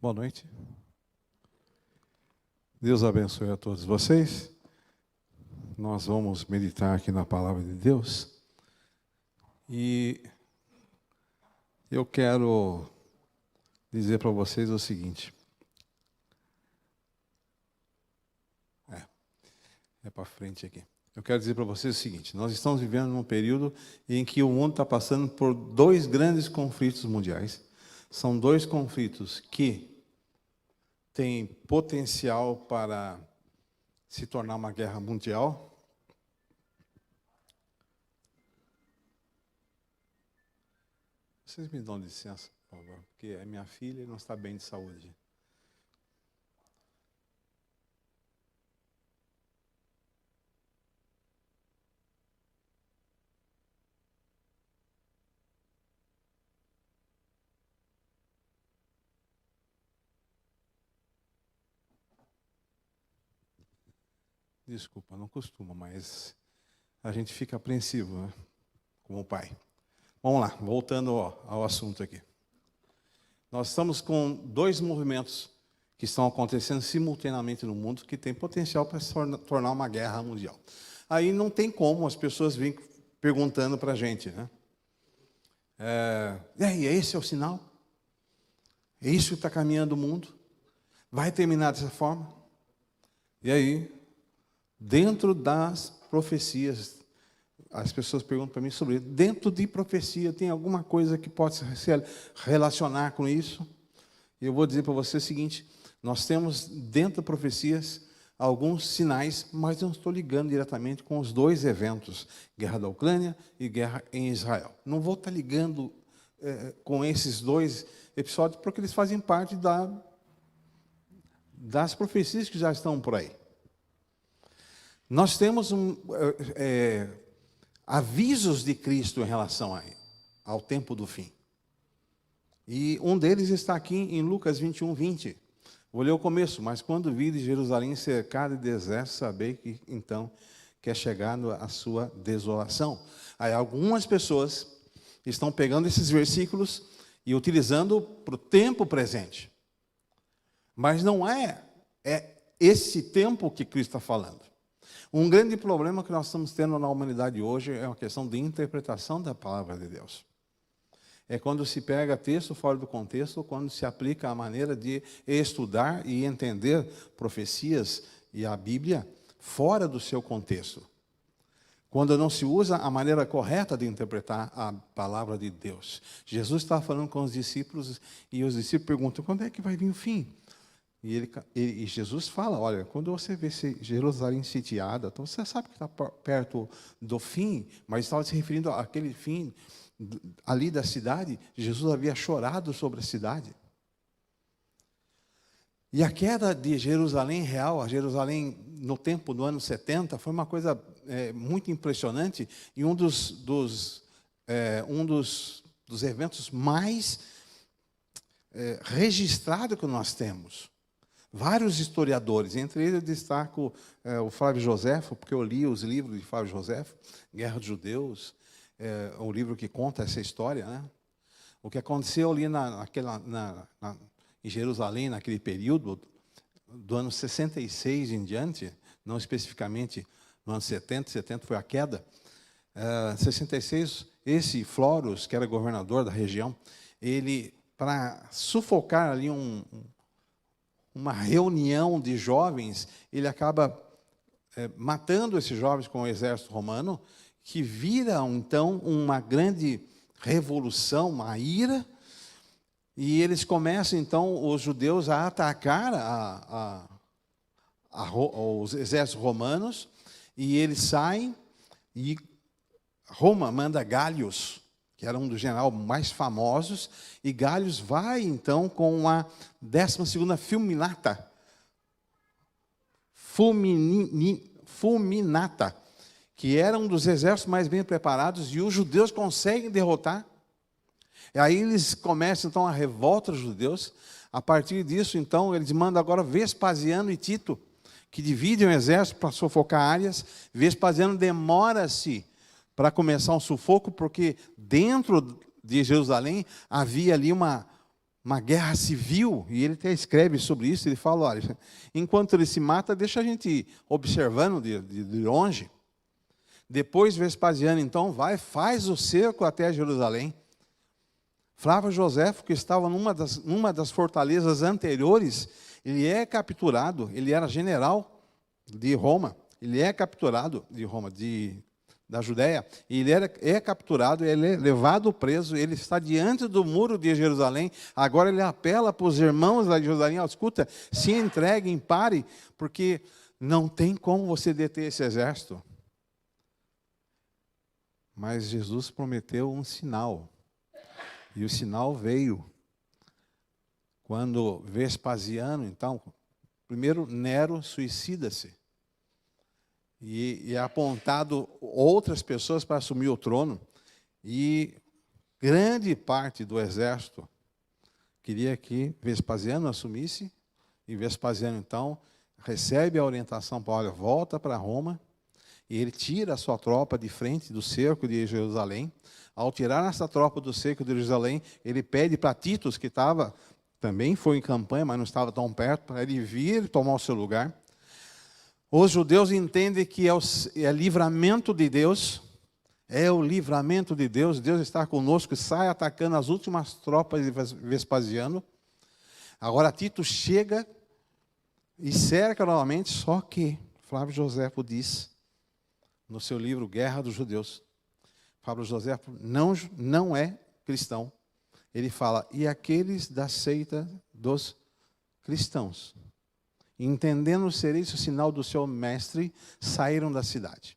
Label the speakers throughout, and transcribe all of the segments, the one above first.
Speaker 1: Boa noite. Deus abençoe a todos vocês. Nós vamos meditar aqui na palavra de Deus. E eu quero dizer para vocês o seguinte. É para frente aqui. Eu quero dizer para vocês o seguinte. Nós estamos vivendo num período em que o mundo está passando por dois grandes conflitos mundiais. São dois conflitos que têm potencial para se tornar uma guerra mundial. Vocês me dão licença, por favor, porque a minha filha não está bem de saúde. Desculpa, não costuma, mas a gente fica apreensivo, né? Como pai. Vamos lá, voltando ao assunto aqui. Nós estamos com dois movimentos que estão acontecendo simultaneamente no mundo que tem potencial para se tornar uma guerra mundial. Aí não tem como as pessoas virem perguntando para a gente, né? E aí, esse é o sinal? É isso que está caminhando o mundo? Vai terminar dessa forma? E aí, dentro das profecias, as pessoas perguntam para mim sobre isso. Dentro de profecia, tem alguma coisa que pode se relacionar com isso? E eu vou dizer para você o seguinte, nós temos dentro de profecias alguns sinais, mas não estou ligando diretamente com os dois eventos, guerra da Ucrânia e guerra em Israel. Não vou estar ligando com esses dois episódios, porque eles fazem parte das profecias que já estão por aí. Nós temos avisos de Cristo em relação ao tempo do fim. E um deles está aqui em Lucas 21, 20. Vou ler o começo. Mas quando vires Jerusalém cercada de deserto, sabei que então que é chegado a sua desolação. Aí algumas pessoas estão pegando esses versículos e utilizando para o tempo presente. Mas não é esse tempo que Cristo está falando. Um grande problema que nós estamos tendo na humanidade hoje é uma questão de interpretação da palavra de Deus. É quando se pega texto fora do contexto, quando se aplica a maneira de estudar e entender profecias e a Bíblia fora do seu contexto. Quando não se usa a maneira correta de interpretar a palavra de Deus. Jesus estava falando com os discípulos e os discípulos perguntam, quando é que vai vir o fim? E Jesus fala, olha, quando você vê Jerusalém sitiada, então você sabe que está perto do fim, mas estava se referindo àquele fim ali da cidade. Jesus havia chorado sobre a cidade. E a queda de Jerusalém real, a Jerusalém no tempo do ano 70, foi uma coisa muito impressionante e um dos eventos mais registrados que nós temos. Vários historiadores, entre eles eu destaco o Flávio Joséfo, porque eu li os livros de Flávio Joséfo, Guerra dos Judeus, um livro que conta essa história, né? O que aconteceu ali em Jerusalém, naquele período, do ano 66 em diante, não especificamente no ano 70 foi a queda. 66, esse Florus, que era governador da região, ele, para sufocar ali uma reunião de jovens, ele acaba matando esses jovens com o exército romano, que vira, então, uma grande revolução, uma ira, e eles começam, então, os judeus a atacar os exércitos romanos, e eles saem, e Roma manda Gálios, que era um dos generais mais famosos, e Gálios vai, então, com a 12ª Fulminata, que era um dos exércitos mais bem preparados, e os judeus conseguem derrotar. E aí eles começam, então, a revolta dos judeus. A partir disso, então, eles mandam agora Vespasiano e Tito, que dividem o exército para sufocar áreas. Vespasiano demora-se para começar um sufoco, porque dentro de Jerusalém havia ali uma guerra civil, e ele até escreve sobre isso, ele fala, olha, enquanto ele se mata, deixa a gente observando de longe. Depois Vespasiano, então, faz o cerco até Jerusalém. Flávio Joséfo, que estava numa das fortalezas anteriores, ele é capturado, ele era general de Roma, ele é capturado de Roma, da Judéia, e ele é capturado, ele é levado preso, ele está diante do muro de Jerusalém, agora ele apela para os irmãos lá de Jerusalém, oh, escuta, se entreguem, pare, porque não tem como você deter esse exército. Mas Jesus prometeu um sinal, e o sinal veio quando Vespasiano, então, primeiro Nero suicida-se, e é apontado outras pessoas para assumir o trono, e grande parte do exército queria que Vespasiano assumisse, e Vespasiano, então, recebe a orientação para, olha, volta para Roma, e ele tira a sua tropa de frente do cerco de Jerusalém. Ao tirar essa tropa do cerco de Jerusalém, ele pede para Titus, que também foi em campanha, mas não estava tão perto, para ele vir tomar o seu lugar. Os judeus entendem que é livramento de Deus, é o livramento de Deus, Deus está conosco, sai atacando as últimas tropas de Vespasiano. Agora Tito chega e cerca novamente, só que Flávio Joséfo diz, no seu livro Guerra dos Judeus, Flávio Joséfo não é cristão. Ele fala, e aqueles da seita dos cristãos, entendendo ser isso o sinal do seu mestre, saíram da cidade.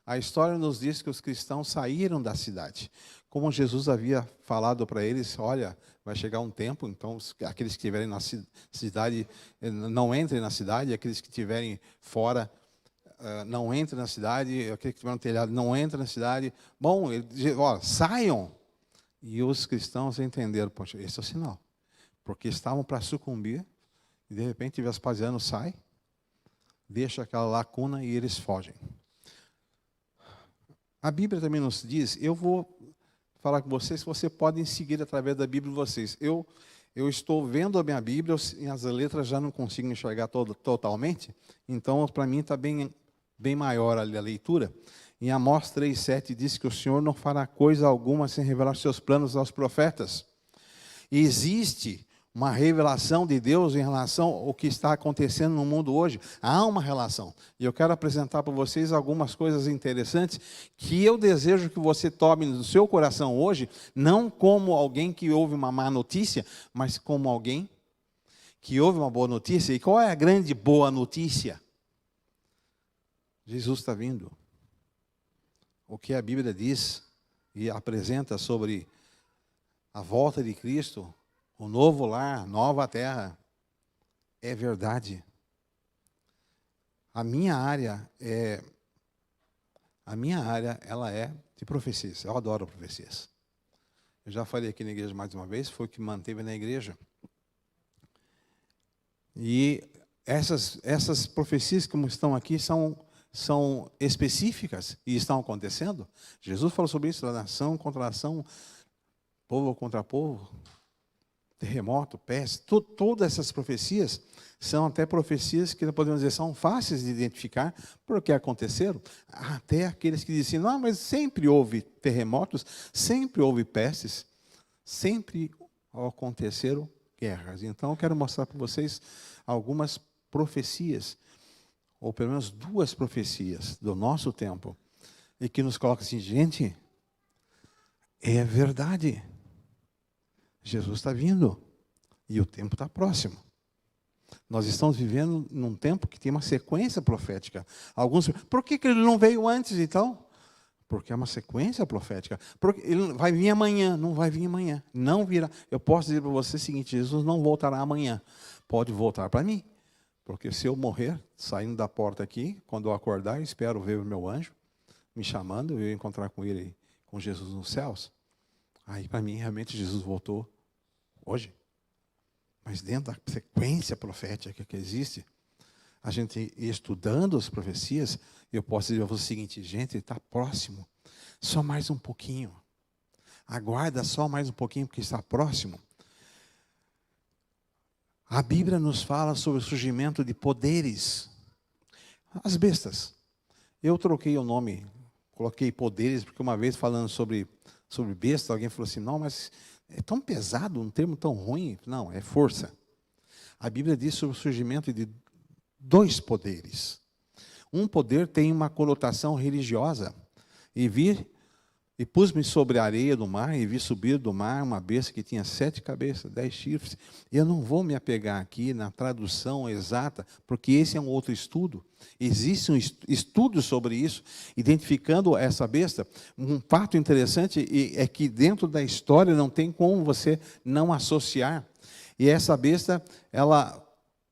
Speaker 1: A história nos diz que os cristãos saíram da cidade. Como Jesus havia falado para eles, olha, vai chegar um tempo, então aqueles que estiverem na cidade, não entrem na cidade, aqueles que estiverem fora, não entrem na cidade, aqueles que estiverem no telhado, não entrem na cidade. Bom, olha, saiam. E os cristãos entenderam, poxa, esse é o sinal. Porque estavam para sucumbir, e de repente Vespasiano sai, deixa aquela lacuna e eles fogem. A Bíblia também nos diz, eu vou falar com vocês, vocês podem seguir através da Bíblia de vocês. Eu estou vendo a minha Bíblia, as letras já não consigo enxergar totalmente, então para mim está bem maior a leitura. Em Amós 3,7 diz que o Senhor não fará coisa alguma sem revelar seus planos aos profetas. E existe uma revelação de Deus em relação ao que está acontecendo no mundo hoje. Há uma relação. E eu quero apresentar para vocês algumas coisas interessantes que eu desejo que você tome no seu coração hoje, não como alguém que ouve uma má notícia, mas como alguém que ouve uma boa notícia. E qual é a grande boa notícia? Jesus está vindo. O que a Bíblia diz e apresenta sobre a volta de Cristo, o novo lar, nova terra, é verdade. A minha área, ela é de profecias. Eu adoro profecias. Eu já falei aqui na igreja mais uma vez, foi o que manteve na igreja. E essas profecias como estão aqui são específicas e estão acontecendo. Jesus falou sobre isso, nação contra nação, povo contra povo, terremoto, peste, todas essas profecias são até profecias que podemos dizer são fáceis de identificar porque aconteceram. Até aqueles que dizem, não, mas sempre houve terremotos, sempre houve pestes, sempre aconteceram guerras. Então eu quero mostrar para vocês algumas profecias, ou pelo menos duas profecias do nosso tempo, e que nos coloca assim, gente, é verdade. Jesus está vindo e o tempo está próximo. Nós estamos vivendo num tempo que tem uma sequência profética. Por que ele não veio antes então? Porque é uma sequência profética. Porque ele vai vir amanhã, não vai vir amanhã, não virá. Eu posso dizer para você o seguinte, Jesus não voltará amanhã. Pode voltar para mim, porque se eu morrer, saindo da porta aqui, quando eu acordar, eu espero ver o meu anjo me chamando, eu encontrar com ele, com Jesus nos céus. Aí, para mim, realmente, Jesus voltou hoje. Mas dentro da sequência profética que existe, a gente estudando as profecias, eu posso dizer para você o seguinte, gente, ele está próximo. Só mais um pouquinho. Aguarda só mais um pouquinho, porque está próximo. A Bíblia nos fala sobre o surgimento de poderes. As bestas. Eu troquei o nome, coloquei poderes, porque uma vez falando sobre besta, alguém falou assim, não, mas é tão pesado, um termo tão ruim. Não, é força. A Bíblia diz sobre o surgimento de 2 poderes. Um poder tem uma conotação religiosa. E pus-me sobre a areia do mar, e vi subir do mar uma besta que tinha 7 cabeças, 10 chifres. Eu não vou me apegar aqui na tradução exata, porque esse é um outro estudo. Existe um estudo sobre isso, identificando essa besta. Um fato interessante é que dentro da história não tem como você não associar. E essa besta, ela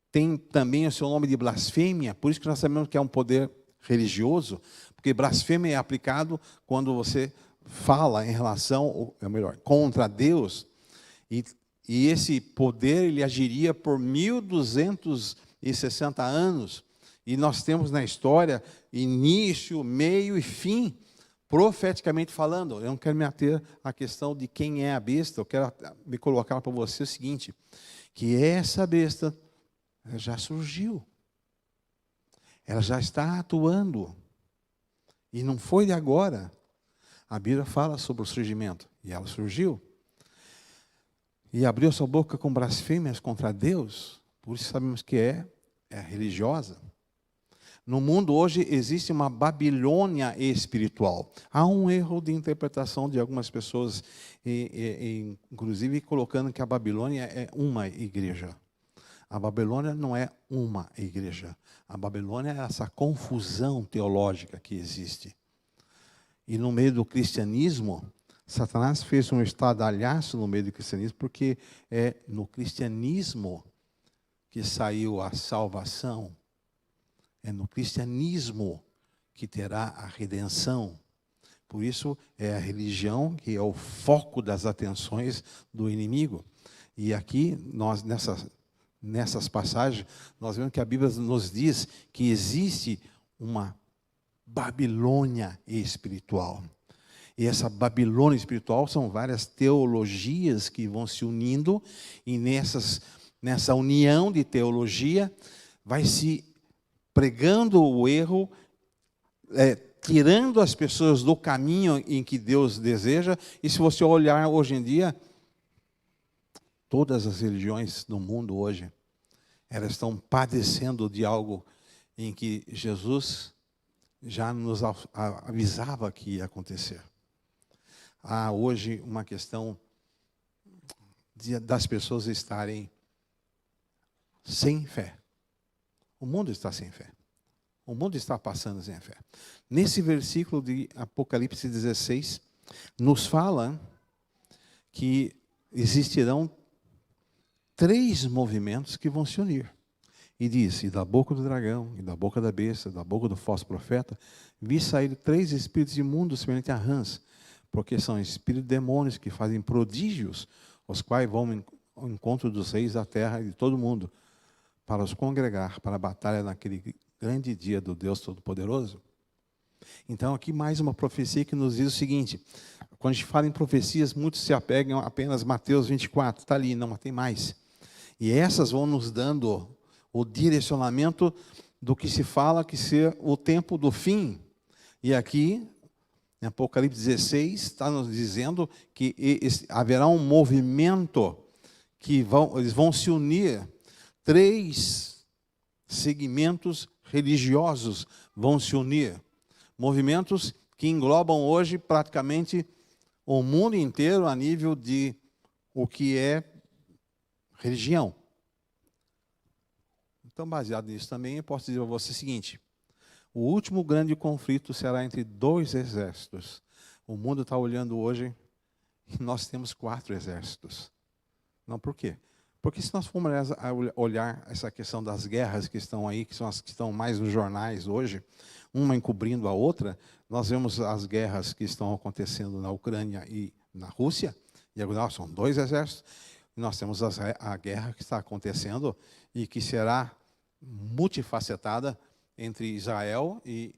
Speaker 1: tem também o seu nome de blasfêmia, por isso que nós sabemos que é um poder religioso, porque blasfêmia é aplicado quando você fala em relação, ou melhor, contra Deus, e esse poder ele agiria por 1260 anos, e nós temos na história início, meio e fim, profeticamente falando. Eu não quero me ater à questão de quem é a besta, eu quero me colocar para você o seguinte, que essa besta já surgiu, ela já está atuando, e não foi de agora. A Bíblia fala sobre o surgimento, e ela surgiu. E abriu sua boca com blasfêmias contra Deus, por isso sabemos que é religiosa. No mundo hoje existe uma Babilônia espiritual. Há um erro de interpretação de algumas pessoas, inclusive colocando que a Babilônia é uma igreja. A Babilônia não é uma igreja. A Babilônia é essa confusão teológica que existe. E no meio do cristianismo, Satanás fez um estardalhaço no meio do cristianismo, porque é no cristianismo que saiu a salvação. É no cristianismo que terá a redenção. Por isso, é a religião que é o foco das atenções do inimigo. E aqui, nós nessas passagens, nós vemos que a Bíblia nos diz que existe uma Babilônia espiritual. E essa Babilônia espiritual são várias teologias que vão se unindo, e nessa união de teologia vai se pregando o erro, tirando as pessoas do caminho em que Deus deseja. E se você olhar hoje em dia, todas as religiões do mundo hoje, elas estão padecendo de algo em que Jesus já nos avisava que ia acontecer. Há hoje uma questão das pessoas estarem sem fé. O mundo está sem fé. O mundo está passando sem fé. Nesse versículo de Apocalipse 16, nos fala que existirão 3 movimentos que vão se unir. E diz, e da boca do dragão, e da boca da besta, da boca do falso profeta, vi sair 3 espíritos imundos semelhantes a rãs, porque são espíritos demônios que fazem prodígios, os quais vão ao encontro dos reis da terra e de todo mundo, para os congregar para a batalha naquele grande dia do Deus Todo-Poderoso. Então, aqui mais uma profecia que nos diz o seguinte, quando a gente fala em profecias, muitos se apegam apenas a Mateus 24, está ali, não, mas tem mais. E essas vão nos dando o direcionamento do que se fala que ser o tempo do fim. E aqui, em Apocalipse 16, está nos dizendo que haverá um movimento que eles vão se unir. 3 segmentos religiosos vão se unir. Movimentos que englobam hoje praticamente o mundo inteiro a nível de o que é religião. Então, baseado nisso também, eu posso dizer para você o seguinte, o último grande conflito será entre 2 exércitos. O mundo está olhando hoje e nós temos 4 exércitos. Não, por quê? Porque se nós formos olhar essa questão das guerras que estão aí, que são as que estão mais nos jornais hoje, uma encobrindo a outra, nós vemos as guerras que estão acontecendo na Ucrânia e na Rússia, e agora são 2 exércitos, e nós temos a guerra que está acontecendo e que será multifacetada entre Israel e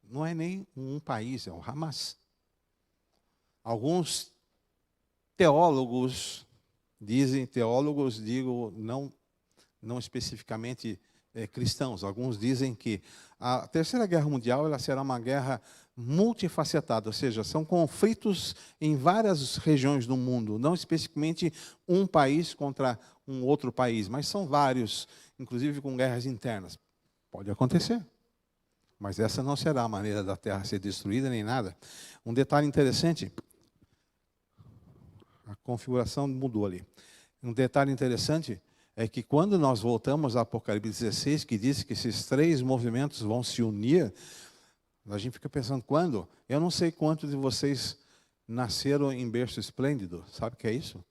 Speaker 1: não é nem um país, é o Hamas. Alguns teólogos digo, não não especificamente cristãos. Alguns dizem que a Terceira Guerra Mundial ela será uma guerra multifacetada, ou seja, são conflitos em várias regiões do mundo, não especificamente um país contra um outro país, mas são vários, inclusive com guerras internas. Pode acontecer, mas essa não será a maneira da Terra ser destruída nem nada. Um detalhe interessante, a configuração mudou ali. Um detalhe interessante é que quando nós voltamos a Apocalipse 16, que diz que esses três movimentos vão se unir, a gente fica pensando, quando? Eu não sei quantos de vocês nasceram em berço esplêndido. Sabe o que é isso?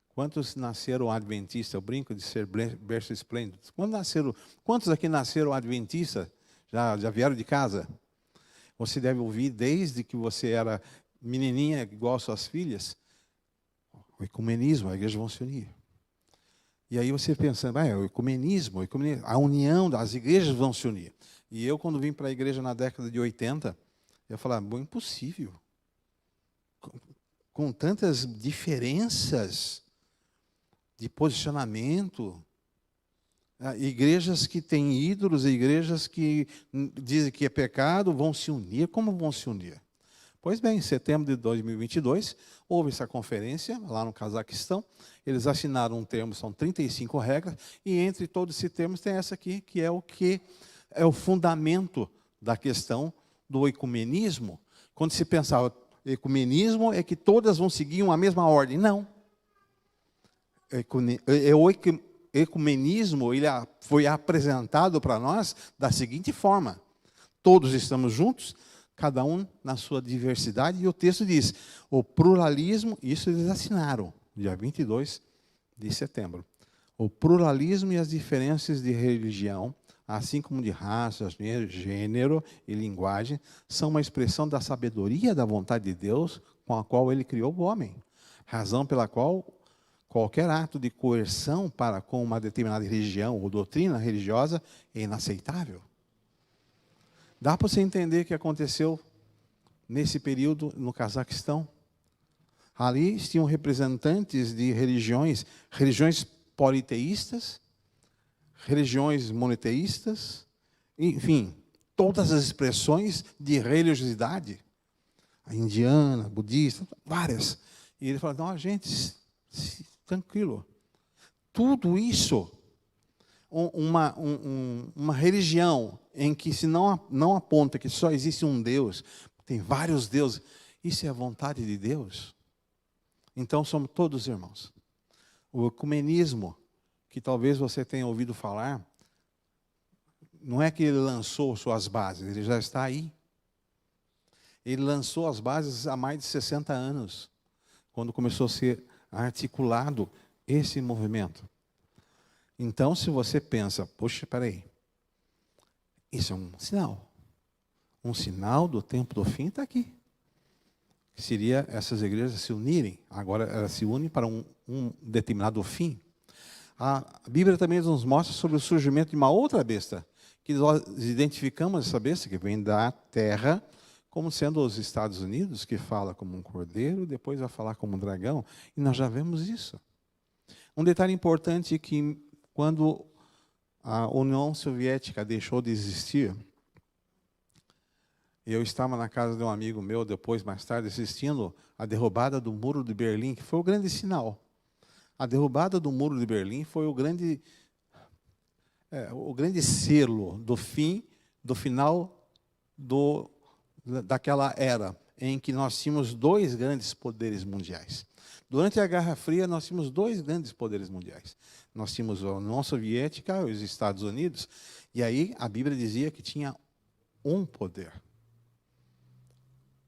Speaker 1: Quantos nasceram adventistas? Eu brinco de ser berço esplêndido. Quantos aqui nasceram adventistas? Já vieram de casa? Você deve ouvir desde que você era menininha, igual às suas filhas, o ecumenismo, a igreja vão se unir. E aí você pensando, o ecumenismo, a união das igrejas vão se unir. E eu, quando vim para a igreja na década de 80, eu falava, bom, impossível. Com tantas diferenças de posicionamento, igrejas que têm ídolos, igrejas que dizem que é pecado, vão se unir. Como vão se unir? Pois bem, em setembro de 2022, houve essa conferência lá no Cazaquistão. Eles assinaram um termo, são 35 regras, e entre todos esses termos tem essa aqui, que é o fundamento da questão do ecumenismo. Quando se pensava, ecumenismo é que todas vão seguir uma mesma ordem. Não. O ecumenismo ele foi apresentado para nós da seguinte forma. Todos estamos juntos, cada um na sua diversidade, e o texto diz, o pluralismo, isso eles assinaram, dia 22 de setembro. O pluralismo e as diferenças de religião, assim como de raça, gênero e linguagem, são uma expressão da sabedoria da vontade de Deus com a qual Ele criou o homem. Razão pela qual qualquer ato de coerção para com uma determinada religião ou doutrina religiosa é inaceitável. Dá para você entender o que aconteceu nesse período no Cazaquistão? Ali tinham representantes de religiões politeístas, religiões monoteístas, enfim, todas as expressões de religiosidade, a indiana, budista, várias. E ele falou, não, gente, tranquilo. Tudo isso, uma religião em que se não aponta que só existe um Deus, tem vários deuses, isso é a vontade de Deus? Então somos todos irmãos. O ecumenismo, que talvez você tenha ouvido falar, não é que ele lançou suas bases, ele já está aí. Ele lançou as bases há mais de 60 anos, quando começou a ser articulado esse movimento. Então, se você pensa, poxa, espera aí, isso é um sinal. Um sinal do tempo do fim está aqui. Que seria essas igrejas se unirem. Agora elas se unem para um determinado fim. A Bíblia também nos mostra sobre o surgimento de uma outra besta, que nós identificamos essa besta, que vem da terra, como sendo os Estados Unidos, que fala como um cordeiro, depois vai falar como um dragão, e nós já vemos isso. Um detalhe importante é que, quando a União Soviética deixou de existir, eu estava na casa de um amigo meu, depois, mais tarde, assistindo a derrubada do Muro de Berlim, que foi o grande sinal. A derrubada do Muro de Berlim foi o grande selo do final daquela era, em que nós tínhamos dois grandes poderes mundiais. Durante a Guerra Fria, nós tínhamos dois grandes poderes mundiais. Nós tínhamos a União Soviética e os Estados Unidos, e aí a Bíblia dizia que tinha um poder.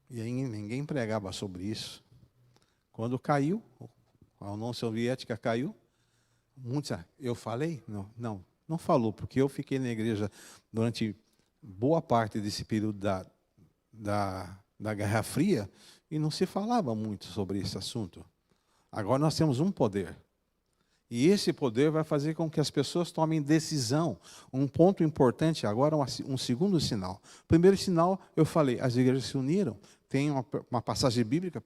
Speaker 1: E aí ninguém pregava sobre isso. Quando caiu, a União Soviética caiu, muitos, eu falei? Não falou, porque eu fiquei na igreja durante boa parte desse período da Guerra Fria e não se falava muito sobre esse assunto. Agora nós temos um poder. E esse poder vai fazer com que as pessoas tomem decisão. Um ponto importante agora, um segundo sinal. Primeiro sinal, eu falei, as igrejas se uniram. Tem uma passagem bíblica,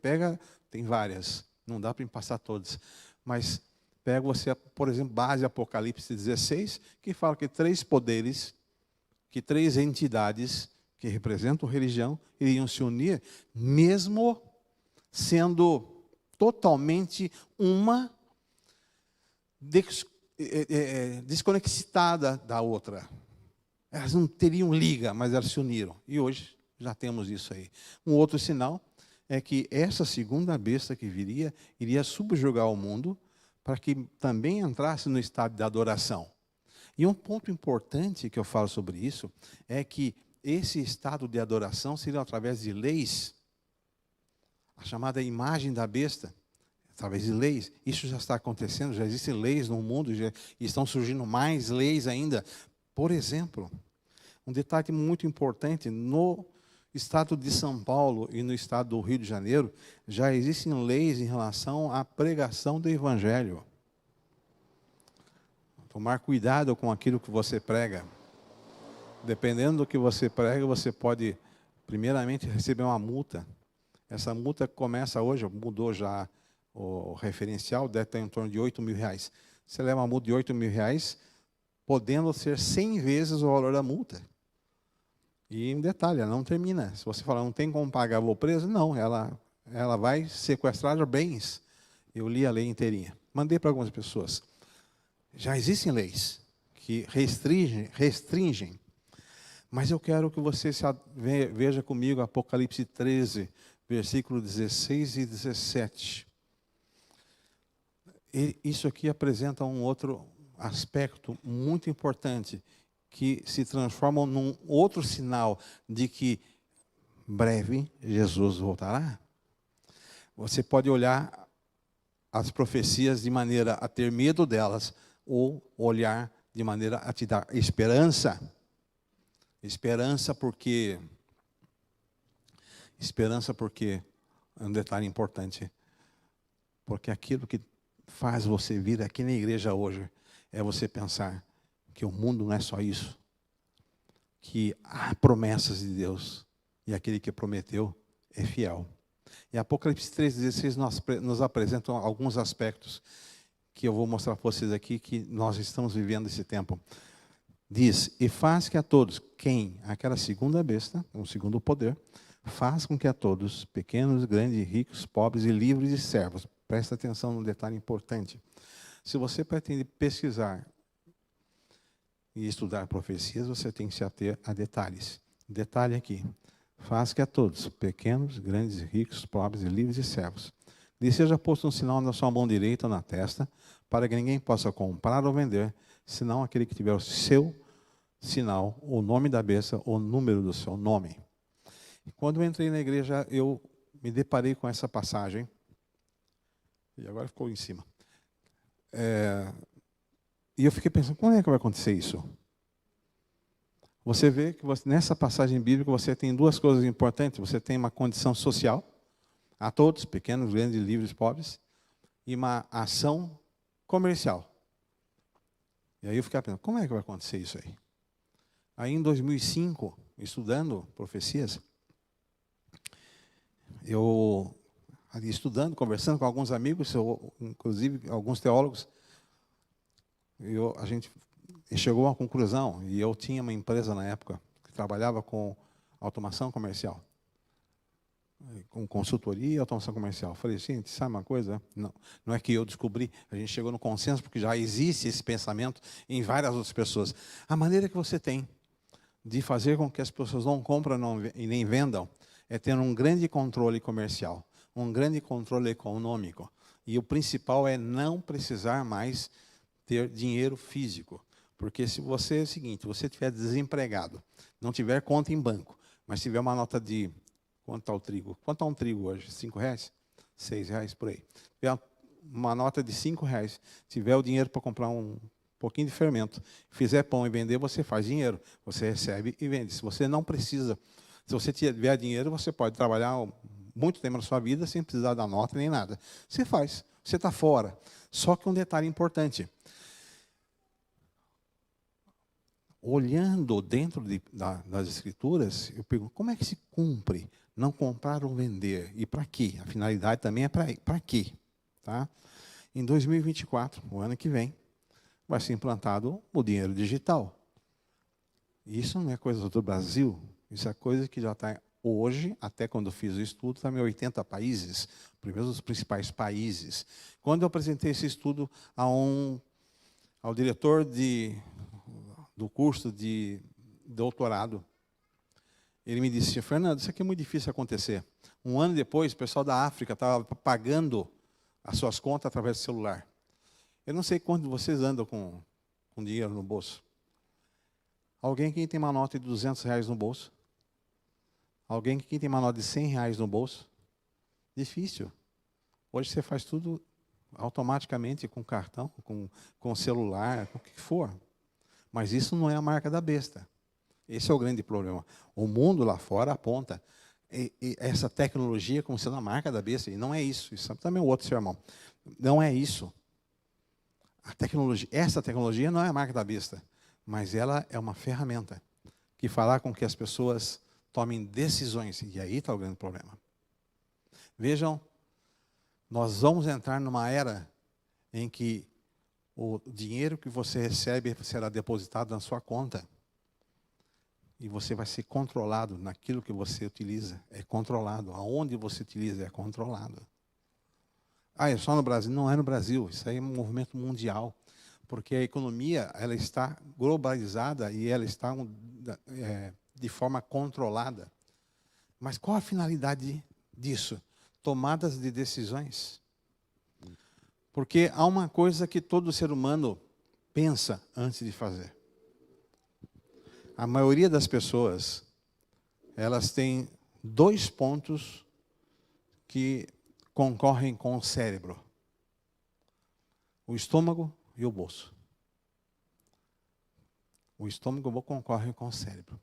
Speaker 1: tem várias. Não dá para passar todas. Mas Pega você, por exemplo, base Apocalipse 16, que fala que 3 poderes, que 3 entidades que representam religião iriam se unir, mesmo sendo totalmente uma desconectada da outra. Elas não teriam liga, mas elas se uniram. E hoje já temos isso aí. Um outro sinal é que essa segunda besta que viria, iria subjugar o mundo para que também entrasse no estado de adoração. E um ponto importante que eu falo sobre isso é que esse estado de adoração seria através de leis, a chamada imagem da besta, através de leis. Isso já está acontecendo, já existem leis no mundo, já estão surgindo mais leis ainda. Por exemplo, um detalhe muito importante, no estado de São Paulo e no estado do Rio de Janeiro, já existem leis em relação à pregação do Evangelho. Tomar cuidado com aquilo que você prega. Dependendo do que você prega, você pode, primeiramente, receber uma multa. Essa multa começa hoje, mudou já o referencial, deve estar em torno de R$8.000. Você leva uma multa de R$8.000, podendo ser 100 vezes o valor da multa. E um detalhe, ela não termina. Se você falar, não tem como pagar, vou preso, não, ela vai sequestrar bens. Eu li a lei inteirinha. Mandei para algumas pessoas. Já existem leis que restringem. Mas eu quero que você veja comigo Apocalipse 13, versículo 16 e 17. E isso aqui apresenta um outro aspecto muito importante, que se transforma num outro sinal de que breve Jesus voltará. Você pode olhar as profecias de maneira a ter medo delas, ou olhar de maneira a te dar esperança. Esperança porque é um detalhe importante. Porque aquilo que faz você vir aqui na igreja hoje é você pensar que o mundo não é só isso. Que há promessas de Deus. E aquele que prometeu é fiel. E Apocalipse 3,16 nos apresenta alguns aspectos que eu vou mostrar para vocês aqui, que nós estamos vivendo esse tempo. Diz, e faz que a todos, quem? Aquela segunda besta, o segundo poder, faz com que a todos, pequenos, grandes, ricos, pobres e livres e servos. Presta atenção num detalhe importante. Se você pretende pesquisar e estudar profecias, você tem que se ater a detalhes. Detalhe aqui. Faz que a todos, pequenos, grandes, ricos, pobres e livres e servos, lhe seja posto um sinal na sua mão direita ou na testa, para que ninguém possa comprar ou vender, senão aquele que tiver o seu sinal, o nome da besta, o número do seu nome. E quando eu entrei na igreja, eu me deparei com essa passagem, e agora ficou em cima. E eu fiquei pensando, como é que vai acontecer isso? Você vê que nessa passagem bíblica você tem duas coisas importantes. Você tem uma condição social, a todos, pequenos, grandes, livres, pobres, e uma ação comercial. E aí eu fiquei pensando, como é que vai acontecer isso aí? Aí em 2005, estudando profecias, eu ali estudando, conversando com alguns amigos, inclusive alguns teólogos, a gente chegou a uma conclusão, e eu tinha uma empresa na época que trabalhava com automação comercial, com consultoria e automação comercial. Eu falei, gente, sabe uma coisa? Não é que eu descobri, a gente chegou no consenso, porque já existe esse pensamento em várias outras pessoas. A maneira que você tem de fazer com que as pessoas não comprem e nem vendam é ter um grande controle comercial, um grande controle econômico. E o principal é não precisar mais ter dinheiro físico. Porque se você é o seguinte, você estiver desempregado, não tiver conta em banco, mas tiver uma nota de... Quanto está o trigo? Quanto está um trigo hoje? R$5? R$6 por aí. Tiver uma nota de R$5, tiver o dinheiro para comprar um pouquinho de fermento, fizer pão e vender, você faz dinheiro. Você recebe e vende. Se você não precisa, se você tiver dinheiro, você pode trabalhar muito tempo na sua vida sem precisar da nota nem nada. Você faz, você está fora. Só que um detalhe importante. Olhando dentro das Escrituras, eu pergunto, como é que se cumpre não comprar ou vender? E para quê? A finalidade também é para quê? Tá? Em 2024, o ano que vem, vai ser implantado o dinheiro digital. E isso não é coisa do Brasil, isso é coisa que já está hoje, até quando eu fiz o estudo, está em 80 países, primeiro os principais países. Quando eu apresentei esse estudo ao diretor do curso de doutorado, ele me disse: Fernando, isso aqui é muito difícil acontecer. Um ano depois, o pessoal da África estava pagando as suas contas através do celular. Eu não sei quanto vocês andam com dinheiro no bolso. Alguém aqui tem uma nota de R$200 no bolso? Alguém aqui tem uma nota de R$100 no bolso? Difícil. Hoje você faz tudo automaticamente com cartão, com celular, com o que for. Mas isso não é a marca da besta. Esse é o grande problema. O mundo lá fora aponta essa tecnologia como sendo a marca da besta. E não é isso. Isso também é outro sermão. Não é isso. Essa tecnologia não é a marca da besta, mas ela é uma ferramenta que fará com que as pessoas tomem decisões. E aí está o grande problema. Vejam, nós vamos entrar numa era em que o dinheiro que você recebe será depositado na sua conta. E você vai ser controlado naquilo que você utiliza. É controlado. Aonde você utiliza é controlado. É só no Brasil? Não é no Brasil. Isso aí é um movimento mundial. Porque a economia ela está globalizada e ela está de forma controlada. Mas qual a finalidade disso? Tomadas de decisões. Porque há uma coisa que todo ser humano pensa antes de fazer. A maioria das pessoas, elas têm 2 pontos que concorrem com o cérebro: o estômago e o bolso. O estômago e o bolso concorrem com o cérebro.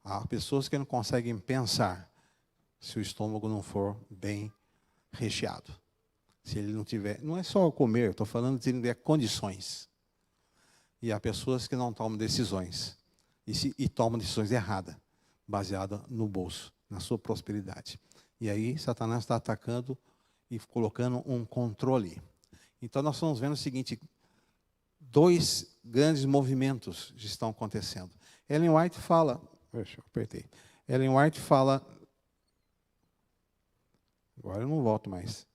Speaker 1: Há pessoas que não conseguem pensar se o estômago não for bem recheado. Se ele não tiver, não é só comer, estou falando de se ele tiver condições. E há pessoas que não tomam decisões. E tomam decisões erradas, baseadas no bolso, na sua prosperidade. E aí Satanás está atacando e colocando um controle. Então nós estamos vendo o seguinte: 2 grandes movimentos estão acontecendo. Ellen White fala, Ellen White fala, agora eu não volto mais.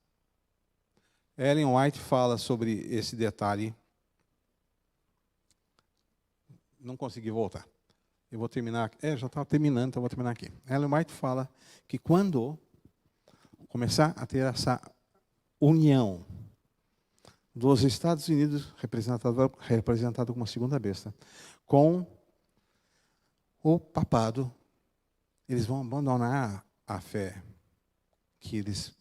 Speaker 1: Ellen White fala sobre esse detalhe. Não consegui voltar. Eu vou terminar. Já estava terminando, então eu vou terminar aqui. Ellen White fala que quando começar a ter essa união dos Estados Unidos, representado como a segunda besta, com o papado, eles vão abandonar a fé que eles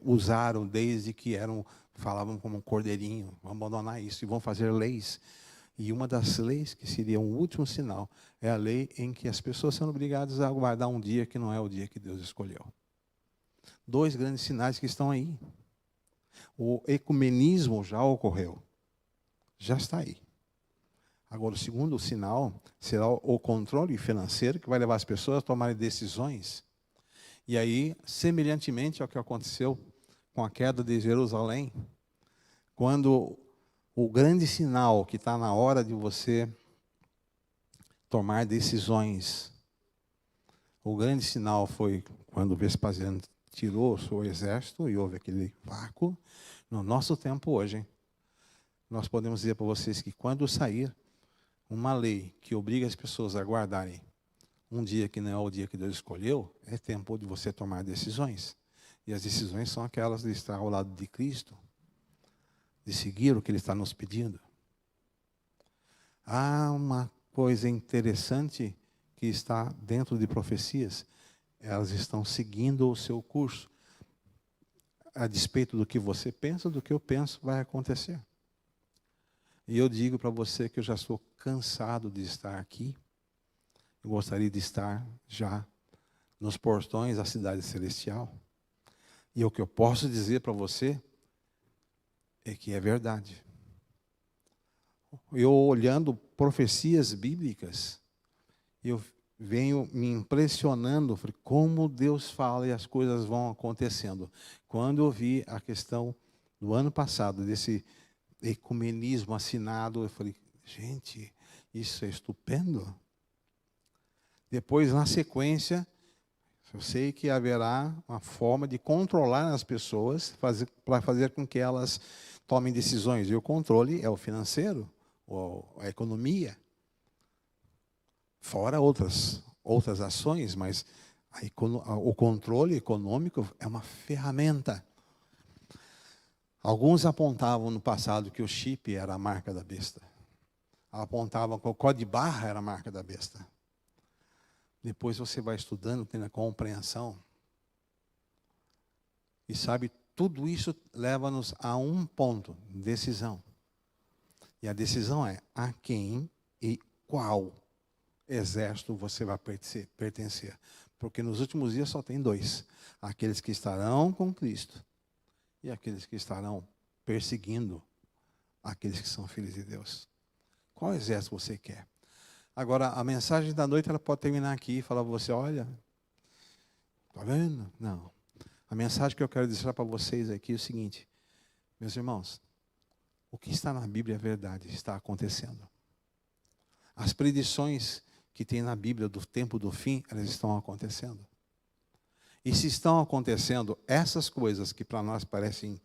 Speaker 1: usaram desde que falavam como um cordeirinho. Vão abandonar isso e vão fazer leis. E uma das leis, que seria um último sinal, é a lei em que as pessoas são obrigadas a aguardar um dia que não é o dia que Deus escolheu. 2 grandes sinais que estão aí. O ecumenismo já ocorreu. Já está aí. Agora, o segundo sinal será o controle financeiro, que vai levar as pessoas a tomarem decisões. E aí, semelhantemente ao que aconteceu com a queda de Jerusalém, quando o grande sinal que está na hora de você tomar decisões, o grande sinal foi quando Vespasiano tirou o seu exército e houve aquele vácuo. No nosso tempo hoje, nós podemos dizer para vocês que quando sair uma lei que obriga as pessoas a guardarem um dia que não é o dia que Deus escolheu, é tempo de você tomar decisões. E as decisões são aquelas de estar ao lado de Cristo, de seguir o que Ele está nos pedindo. Há uma coisa interessante que está dentro de profecias. Elas estão seguindo o seu curso. A despeito do que você pensa, do que eu penso, vai acontecer. E eu digo para você que eu já estou cansado de estar aqui. Eu gostaria de estar já nos portões da cidade celestial. E o que eu posso dizer para você é que é verdade. Eu olhando profecias bíblicas, eu venho me impressionando, como Deus fala e as coisas vão acontecendo. Quando eu vi a questão do ano passado, desse ecumenismo assinado, eu falei, gente, isso é estupendo. Depois, na sequência, eu sei que haverá uma forma de controlar as pessoas para fazer com que elas tomem decisões. E o controle é o financeiro, a economia. Fora outras ações, mas o controle econômico é uma ferramenta. Alguns apontavam no passado que o chip era a marca da besta. Apontavam que o código de barra era a marca da besta. Depois você vai estudando, tendo a compreensão. E sabe, tudo isso leva-nos a um ponto, decisão. E a decisão é a quem e qual exército você vai pertencer. Porque nos últimos dias só tem dois. Aqueles que estarão com Cristo e aqueles que estarão perseguindo aqueles que são filhos de Deus. Qual exército você quer? Agora, a mensagem da noite ela pode terminar aqui e falar para você, olha, está vendo? Não. A mensagem que eu quero dizer para vocês aqui é o seguinte, meus irmãos, o que está na Bíblia é verdade, está acontecendo. As predições que tem na Bíblia do tempo do fim, elas estão acontecendo. E se estão acontecendo essas coisas que para nós parecem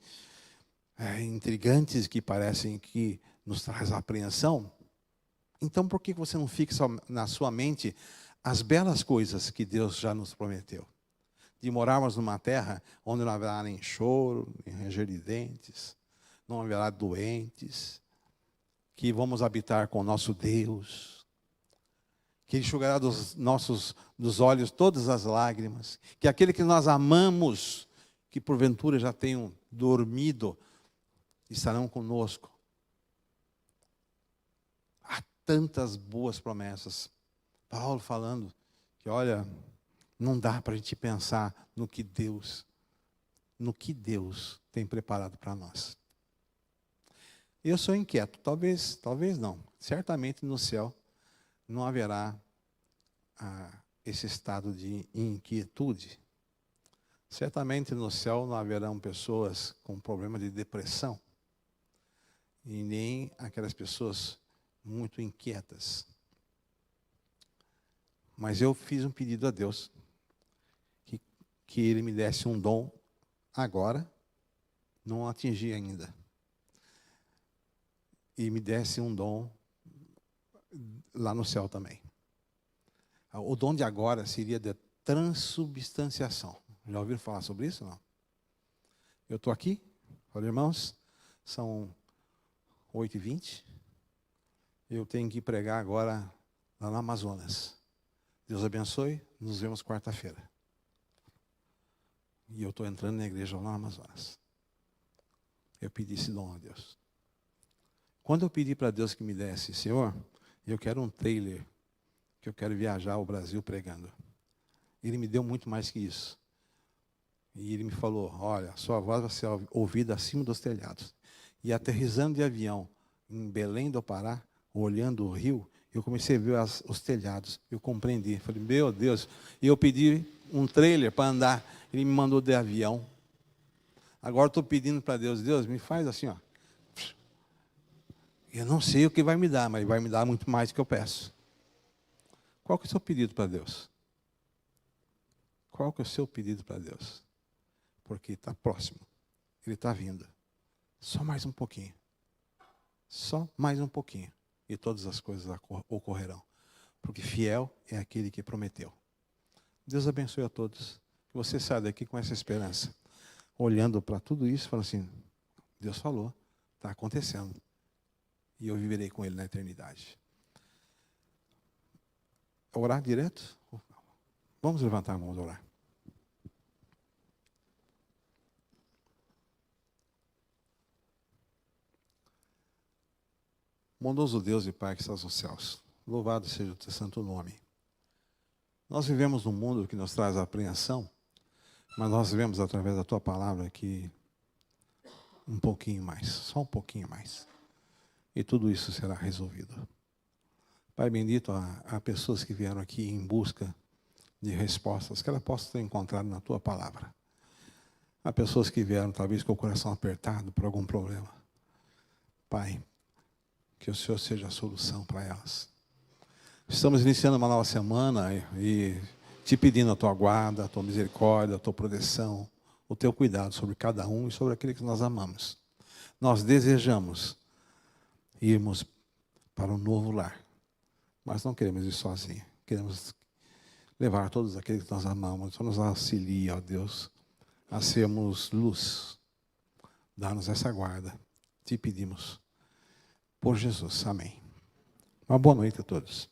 Speaker 1: intrigantes, que parecem que nos traz apreensão, então por que você não fixa na sua mente as belas coisas que Deus já nos prometeu? De morarmos numa terra onde não haverá nem choro, nem ranger de dentes, não haverá doentes, que vamos habitar com o nosso Deus, que Ele enxugará dos olhos todas as lágrimas, que aquele que nós amamos, que porventura já tenham dormido, estarão conosco. Há tantas boas promessas. Paulo falando que, olha, não dá para a gente pensar no que Deus tem preparado para nós. Eu sou inquieto, talvez não. Certamente no céu não haverá esse estado de inquietude. Certamente no céu não haverão pessoas com problema de depressão. E nem aquelas pessoas muito inquietas. Mas eu fiz um pedido a Deus, que Ele me desse um dom agora, não atingi ainda. E me desse um dom lá no céu também. O dom de agora seria de transubstanciação. Já ouviram falar sobre isso? Não? Eu estou aqui, olha irmãos, são 8h20. Eu tenho que pregar agora lá no Amazonas. Deus abençoe, nos vemos quarta-feira. E eu estou entrando na igreja lá no Amazonas. Eu pedi esse dom a Deus. Quando eu pedi para Deus que me desse, Senhor, eu quero um trailer, que eu quero viajar ao Brasil pregando. Ele me deu muito mais que isso. E Ele me falou, olha, sua voz vai ser ouvida acima dos telhados. E aterrissando de avião em Belém do Pará, olhando o rio, eu comecei a ver os telhados. Eu compreendi. Falei, meu Deus. E eu pedi um trailer para andar. Ele me mandou de avião. Agora estou pedindo para Deus, Deus, me faz assim, ó. Eu não sei o que vai me dar, mas vai me dar muito mais do que eu peço. Qual que é o seu pedido para Deus? Qual que é o seu pedido para Deus? Porque está próximo. Ele está vindo. Só mais um pouquinho. Só mais um pouquinho. E todas as coisas ocorrerão. Porque fiel é aquele que prometeu. Deus abençoe a todos. Que você saia daqui com essa esperança. Olhando para tudo isso, falando assim, Deus falou, está acontecendo. E eu viverei com Ele na eternidade. Orar direto? Vamos levantar a mão e orar. Bondoso Deus e Pai que estás nos céus, louvado seja o teu santo nome. Nós vivemos num mundo que nos traz apreensão, mas nós vivemos através da tua palavra que um pouquinho mais, só um pouquinho mais. E tudo isso será resolvido. Pai bendito, há pessoas que vieram aqui em busca de respostas que ela possa ter encontrado na tua palavra. Há pessoas que vieram, talvez, com o coração apertado por algum problema. Pai, que o Senhor seja a solução para elas. Estamos iniciando uma nova semana e te pedindo a tua guarda, a tua misericórdia, a tua proteção, o teu cuidado sobre cada um e sobre aquele que nós amamos. Nós desejamos irmos para um novo lar, mas não queremos ir sozinhos. Queremos levar todos aqueles que nós amamos. Só nos auxilia, ó Deus, a sermos luz. Dá-nos essa guarda. Te pedimos. Por Jesus. Amém. Uma boa noite a todos.